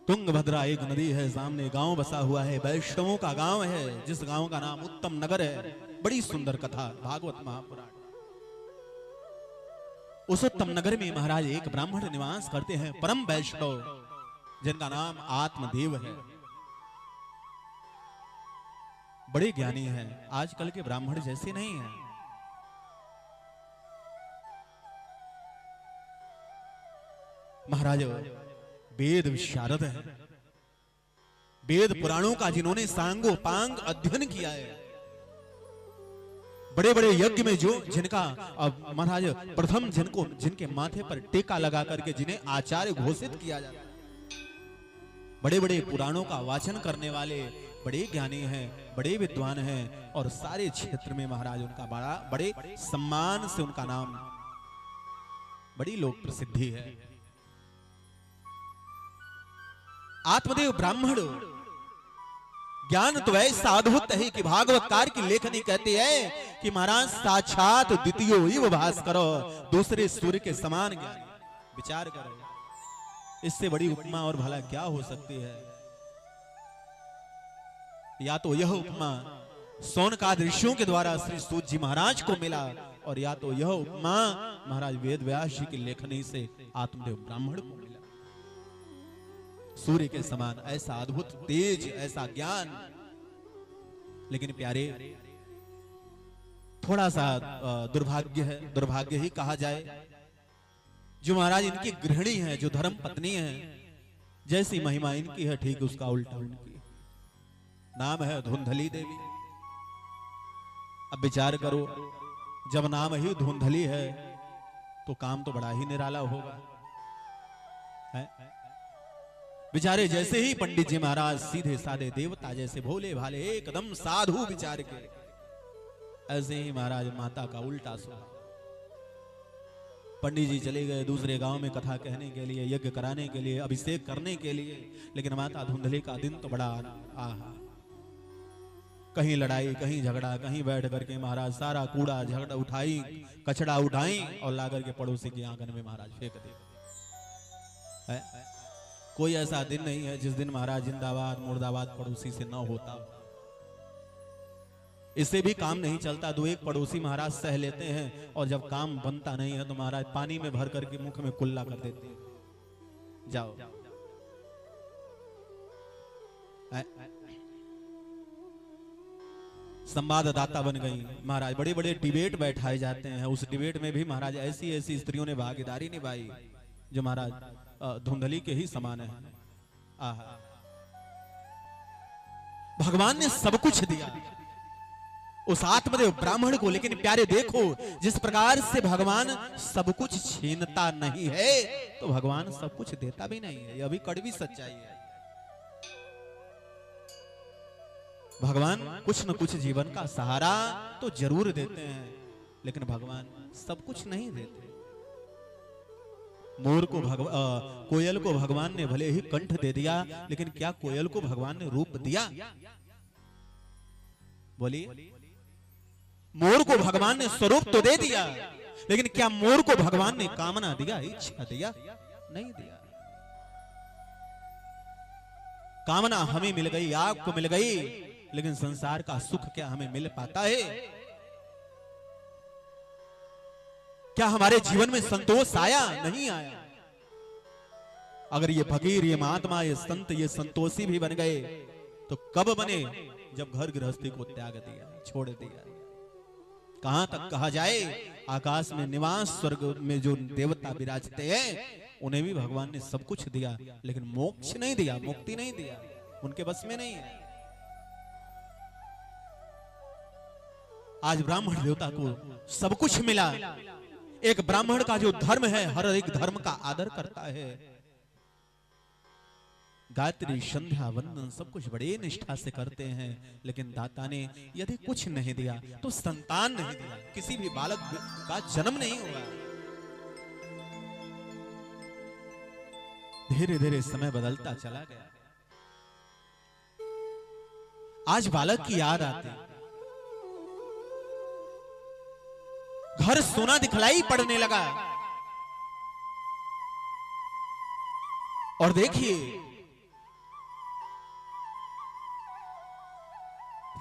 तुंगभद्रा एक नदी है, सामने गांव बसा हुआ है, वैष्णवों का गांव है, जिस गांव का नाम उत्तम नगर है। बड़ी सुंदर कथा भागवत महापुराण। उस उत्तम नगर में महाराज एक ब्राह्मण निवास करते हैं, परम वैष्णव, जिनका नाम आत्मदेव है। बड़े ज्ञानी हैं, आजकल के ब्राह्मण जैसे नहीं हैं। महाराज वेद विशारद है, वेद पुराणों का जिन्होंने सांगोपांग अध्ययन किया है। बड़े बड़े यज्ञ में जो जिनका महाराज प्रथम जिनके माथे पर टीका लगा करके जिन्हें आचार्य घोषित किया जाता है। बड़े बड़े पुराणों का वाचन करने वाले बड़े ज्ञानी हैं, बड़े विद्वान हैं, और सारे क्षेत्र में महाराज उनका बड़े सम्मान से उनका नाम, बड़ी लोक प्रसिद्धि है। आत्मदेव ब्राह्मण ज्ञान तो ऐसा अद्भुत है कि भागवतकार की लेखनी कहती है कि महाराज साक्षात द्वितीयो इव भास्कर, दूसरे सूर्य के समान ज्ञान। विचार करो, इससे बड़ी उपमा और भला क्या हो सकती है। या तो यह उपमा सोनकाद ऋषियों के द्वारा श्री सूत जी महाराज को मिला, और या तो यह उपमा महाराज वेद व्यास जी की लेखनी से आत्मदेव ब्राह्मण को मिला। सूर्य के समान ऐसा अद्भुत तेज, ऐसा ज्ञान। लेकिन प्यारे, थोड़ा सा दुर्भाग्य है, दुर्भाग्य ही कहा जाए, जो महाराज इनकी गृहिणी है, जो धर्म पत्नी है, जैसी महिमा इनकी है ठीक उसका उल्टा उनकी। नाम है धुंधली देवी। अब विचार करो, जब नाम ही धुंधली है तो काम तो बड़ा ही निराला होगा, है? बेचारे जैसे ही पंडित जी महाराज सीधे साधे देवता जैसे भोले भाले एकदम साधु विचार के, ऐसे ही महाराज माता का उल्टा सुना। पंडित जी चले गए दूसरे गांव में कथा कहने के लिए, यज्ञ कराने के लिए, अभिषेक करने के लिए। लेकिन माता धुंधली का दिन तो बड़ा आहा, कहीं लड़ाई, कहीं झगड़ा, कहीं बैठ करके महाराज सारा कूड़ा झगड़ा उठाई, कचड़ा उठाई और ला करके पड़ोसी के आंगन में महाराज फेंक दी। कोई ऐसा दिन नहीं है जिस दिन महाराज जिंदाबाद मुर्दाबाद पड़ोसी से न होता। इससे भी काम नहीं चलता, दो एक पड़ोसी महाराज सह लेते हैं, और जब काम बनता नहीं है तो महाराज पानी में भर करके मुख में कुल्ला कर देते हैं। जाओ। संवाददाता बन गई महाराज, बड़े बड़े डिबेट बैठाए जाते हैं। उस डिबेट में भी महाराज ऐसी ऐसी स्त्रियों ने भागीदारी निभाई जो महाराज धुंधली के ही समान है। आहा, भगवान ने सब कुछ दिया उस आत्मदेव ब्राह्मण को। लेकिन प्यारे देखो, जिस प्रकार से भगवान सब कुछ छीनता नहीं है, तो भगवान सब कुछ देता भी नहीं है। यह भी कड़वी सच्चाई है। भगवान कुछ न कुछ जीवन का सहारा तो जरूर देते हैं, लेकिन भगवान सब कुछ नहीं देते। मोर को कोयल को भगवान ने भले ही कंठ दे दिया, लेकिन क्या कोयल को भगवान ने रूप दिया? बोलिए। मोर को भगवान ने स्वरूप तो दे दिया, लेकिन क्या मोर को भगवान ने कामना दिया, इच्छा दिया? नहीं दिया। कामना हमें मिल गई, आपको मिल गई, लेकिन संसार का सुख क्या हमें मिल पाता है? क्या हमारे जीवन में संतोष आया? नहीं आया। अगर ये फकीर, ये महात्मा, ये संत, ये संतोषी भी बन गए तो कब बने? जब घर गृहस्थी को त्याग दिया, छोड़ दिया। कहां तक कहा जाए, आकाश में निवास, स्वर्ग में जो देवता विराजते हैं उन्हें भी भगवान ने सब कुछ दिया, लेकिन मोक्ष नहीं दिया, मुक्ति नहीं दिया, उनके बस में नहीं है। आज ब्राह्मण देवता को सब कुछ मिला। एक ब्राह्मण का जो धर्म है, हर एक धर्म का आदर करता है। गायत्री, संध्या, वंदन सब कुछ बड़े निष्ठा से करते हैं, लेकिन दाता ने यदि कुछ नहीं दिया तो संतान नहीं दिया, किसी भी बालक का जन्म नहीं हुआ। धीरे धीरे समय बदलता चला गया। आज बालक की याद आती, घर सोना दिखलाई पड़ने लगा। और देखिए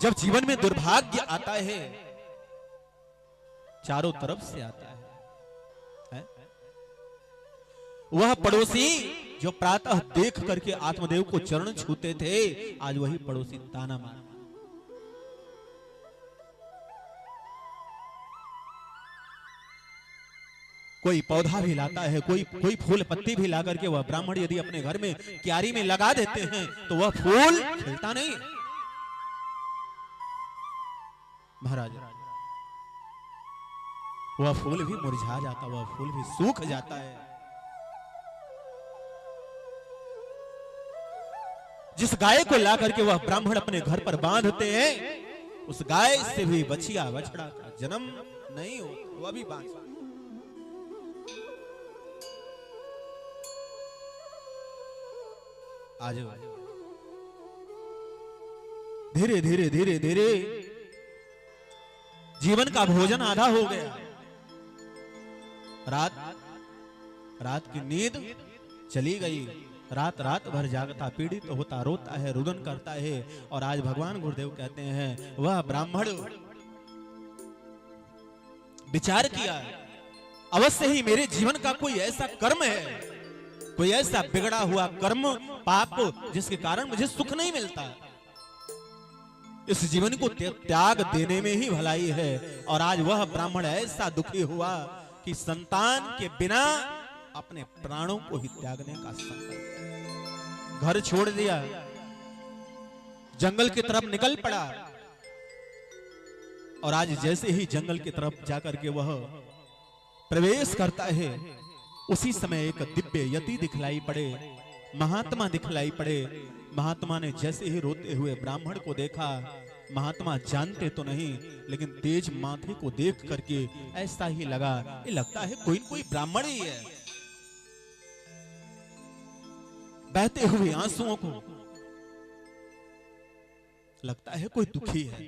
जब जीवन में दुर्भाग्य आता है चारों तरफ से आता है? वह पड़ोसी जो प्रातः देख करके आत्मदेव को चरण छूते थे, आज वही पड़ोसी ताना मार। कोई पौधा भी लाता है, कोई फूल पत्ती भी ला करके वह ब्राह्मण यदि अपने घर में क्यारी में लगा देते हैं तो वह फूल खिलता नहीं महाराज, वह फूल भी मुरझा जाता, वह फूल भी सूख जाता है। जिस गाय को ला करके वह ब्राह्मण अपने घर पर बांधते हैं, उस गाय से भी बछिया बछड़ा का जन्म नहीं हो, वह भी बांध। आज धीरे धीरे धीरे धीरे जीवन का भोजन आधा हो गया। रात की नींद चली गई। रात भर जागता, पीड़ित होता, रोता है, रुदन करता है। और आज भगवान गुरुदेव कहते हैं वह ब्राह्मण विचार किया, अवश्य ही मेरे जीवन का कोई ऐसा कर्म है, कोई ऐसा बिगड़ा हुआ कर्म पाप जिसके कारण मुझे सुख नहीं मिलता। इस जीवन को त्याग देने में ही भलाई है। और आज वह ब्राह्मण ऐसा दुखी हुआ कि संतान के बिना अपने प्राणों को ही त्यागने का संकल्प, घर छोड़ दिया, जंगल की तरफ निकल पड़ा। और आज जैसे ही जंगल की तरफ जाकर के वह प्रवेश करता है, उसी समय एक दिव्य यति दिखलाई पड़े, महात्मा दिखलाई पड़े। महात्मा ने जैसे ही रोते हुए ब्राह्मण को देखा, महात्मा जानते तो नहीं लेकिन तेज माथे को देख करके ऐसा ही लगा, ये लगता है कोई ब्राह्मण ही है। बहते हुए आंसुओं को लगता है कोई दुखी है,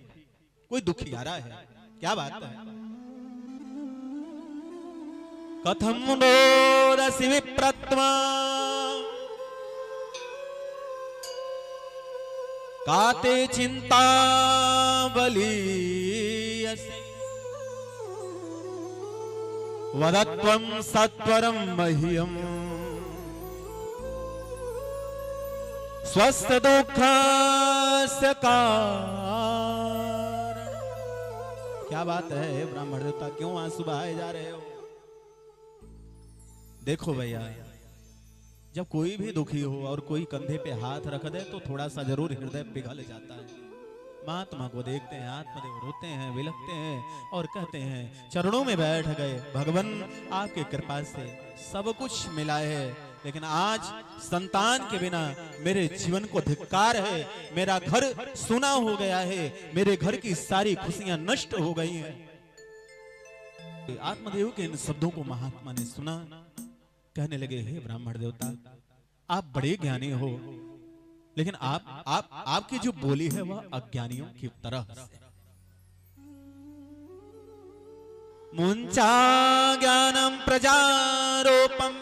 कोई दुखियारा है। क्या बात है? कथम मोदसि विप्रत्वा काते चिंता बलीयसे वदत्वं सत्वरं मह्यं स्वस्थ दुःखस्य कारण। क्या बात है ब्राह्मण देवता, क्यों आंसू बहाए जा रहे हो? देखो भैया, जब कोई भी दुखी हो और कोई कंधे पे हाथ रख दे तो थोड़ा सा जरूर हृदय पिघल जाता है। महात्मा को देखते हैं, आत्मदेव रोते हैं, विलखते हैं और कहते हैं चरणों में बैठ गए, भगवान आपके कृपा से सब कुछ मिला है, लेकिन आज संतान के बिना मेरे जीवन को धिक्कार है। मेरा घर सुना हो गया है, मेरे घर की सारी खुशियां नष्ट हो गई हैं। आत्मदेव के इन शब्दों को महात्मा ने सुना, कहने लगे हे ब्राह्मण देवता, आप बड़े ज्ञानी हो, लेकिन आपकी जो बोली है वह अज्ञानियों की तरह से। मुंचा ज्ञानम प्रजारोपम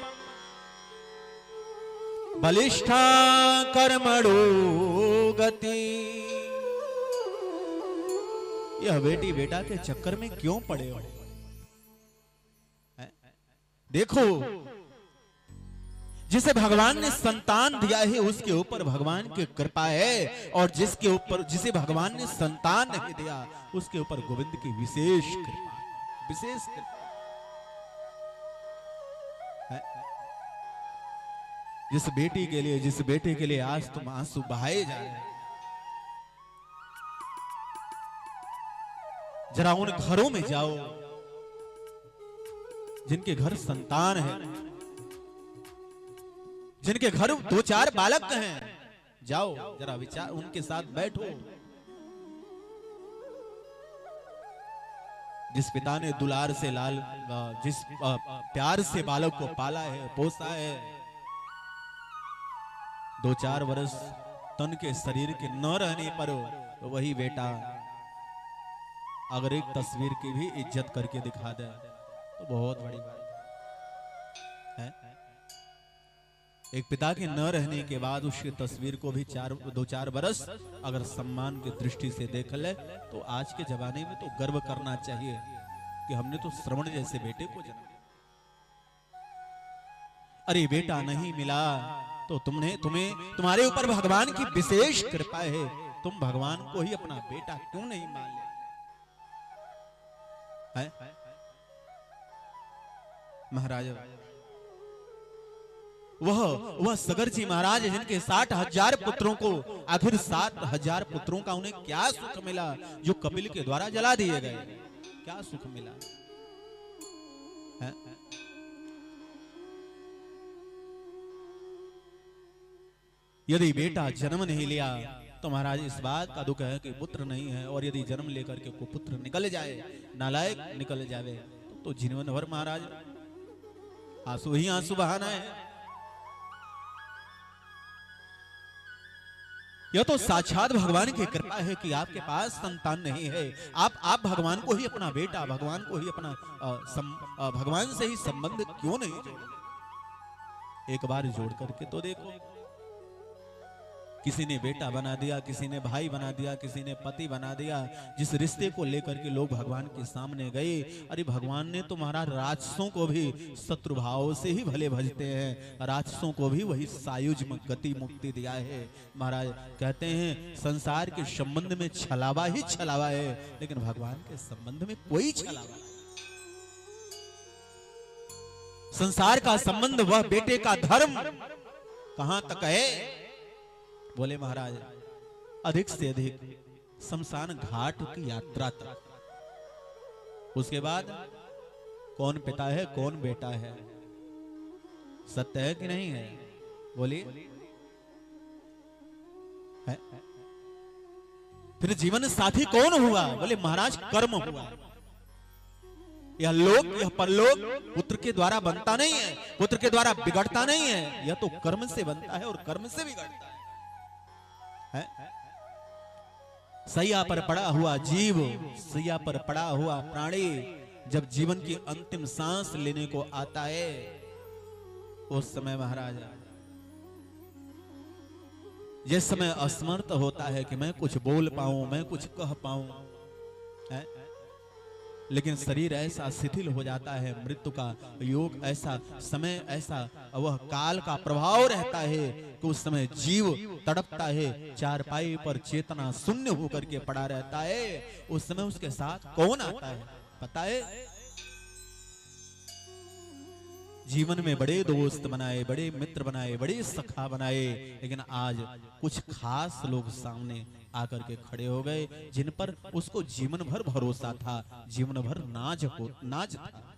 बलिष्ठा कर्मणो गति। यह बेटी बेटा के चक्कर में क्यों पड़े हो? देखो, जिसे भगवान ने संतान दिया है उसके ऊपर भगवान की कृपा है, और जिसे भगवान ने संतान नहीं दिया उसके ऊपर गोविंद की विशेष कृपा, विशेष कृपा है। जिस बेटे के लिए आज तुम आंसू बहाए जा रहे हैं, जरा उन घरों में जाओ जिनके घर संतान है, जिनके घर 2-4 बालक हैं, जाओ जरा विचार, उनके साथ बैठो। जिस पिता ने दुलार से जिस प्यार से बालक को पाला है, पोसा है, 2-4 वर्ष तन के शरीर के न रहने पर तो वही बेटा अगर एक तस्वीर की भी इज्जत करके दिखा दे तो बहुत बड़ी बात है। एक पिता के न रहने के बाद उसकी तस्वीर को भी 2-4 बरस अगर सम्मान की दृष्टि से देख ले तो आज के जमाने में तो गर्व करना चाहिए कि हमने तो श्रवण जैसे बेटे को जन्म दिया। अरे बेटा नहीं मिला तो तुम्हारे ऊपर भगवान की विशेष कृपा है, तुम भगवान को ही अपना बेटा क्यों नहीं मान ले? महाराज वह सगर जी महाराज जिनके 60,000 पुत्रों को आखिर 7,000 पुत्रों का उन्हें क्या सुख मिला जो कपिल के द्वारा जला दिए गए? क्या सुख मिला है? यदि बेटा जन्म नहीं लिया तो महाराज इस बात का दुख है कि पुत्र नहीं है, और यदि जन्म लेकर के को पुत्र निकल जाए, नालायक निकल जाए तो जीवन भर महाराज आंसू ही आंसू बहाना है। यह तो साक्षात भगवान की कृपा है कि आपके पास संतान नहीं है। आप भगवान को ही अपना बेटा, भगवान को ही अपना भगवान से ही संबंध क्यों नहीं जोड़े? एक बार जोड़ करके तो देखो। किसी ने बेटा बना दिया, किसी ने भाई बना दिया, किसी ने पति बना दिया। जिस रिश्ते को लेकर के लोग भगवान के सामने गए, अरे भगवान ने तो महाराज राक्षसों को भी शत्रु भाव से ही भले भजते हैं, राक्षसों को भी वही सायुज गति मुक्ति दिया है। महाराज कहते हैं संसार के संबंध में छलावा ही छलावा है, लेकिन भगवान के संबंध में कोई छलावा नहीं। संसार का संबंध, वह बेटे का धर्म कहां तक है? बोले महाराज अधिक से अधिक शमशान घाट की यात्रा तक, उसके बाद कौन पिता है कौन बेटा है, सत्य है कि नहीं है? बोलिए है? फिर जीवन साथी कौन हुआ? बोले महाराज कर्म हुआ। यह लोक यह परलोक पुत्र के द्वारा बनता नहीं है, पुत्र के द्वारा बिगड़ता नहीं है, यह तो कर्म से बनता है और कर्म से बिगड़ता है। सैया पर पड़ा हुआ जीव, सैया पर पड़ा हुआ प्राणी जब जीवन की अंतिम सांस लेने को आता है, उस समय महाराज जिस समय असमर्थ होता है कि मैं कुछ बोल पाऊं, मैं कुछ कह पाऊं, लेकिन शरीर ऐसा शिथिल हो जाता है, मृत्यु का योग ऐसा, समय ऐसा, वह काल का प्रभाव रहता है कि उस समय जीव तड़पता है, चारपाई पर चेतना शून्य होकर के पड़ा रहता है। उस समय उसके साथ कौन आता है पता है? जीवन में बड़े दोस्त बनाए, बड़े मित्र बनाए, बड़े सखा बनाए, लेकिन आज कुछ खास लोग सामने आकर के खड़े हो गए जिन पर उसको जीवन भर भरोसा था, जीवन भर नाज था।